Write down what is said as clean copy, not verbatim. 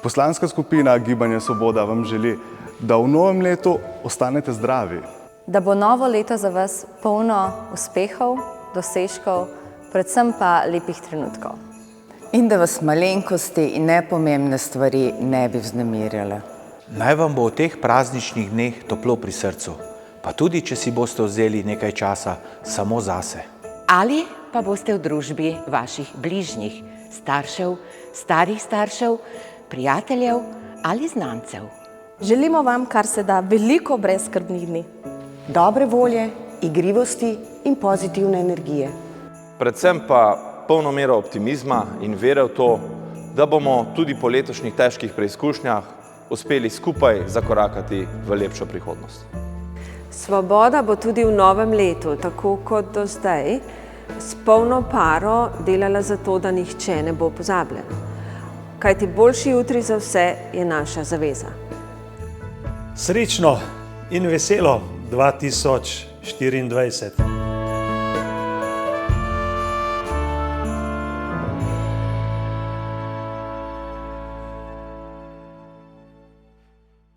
Poslanska skupina Gibanje Svoboda vam želi, da v novem letu ostanete zdravi. Da bo novo leto za vas polno uspehov, dosežkov, predvsem pa lepih trenutkov. In da vas malenkosti in nepomembne stvari ne bi vznemirjale. Naj vam bo v teh prazničnih dneh toplo pri srcu, pa tudi, če si boste vzeli nekaj časa samo zase. Ali pa boste v družbi vaših bližnjih, staršev, starih staršev, prijateljev ali znancev. Želimo vam kar se da veliko brezskrbnih dni. Dobre volje, igrivosti in pozitivne energije. Predvsem pa polno mero optimizma in vere v to, da bomo tudi po letošnjih težkih preizkušnjah uspeli skupaj zakorakati v lepšo prihodnost. Svoboda bo tudi v novem letu, tako kot do zdaj, s polno paro delala za to, da nihče ne bo pozabljen. Kajti boljši jutri za vse je naša zaveza. Srečno in veselo 2024.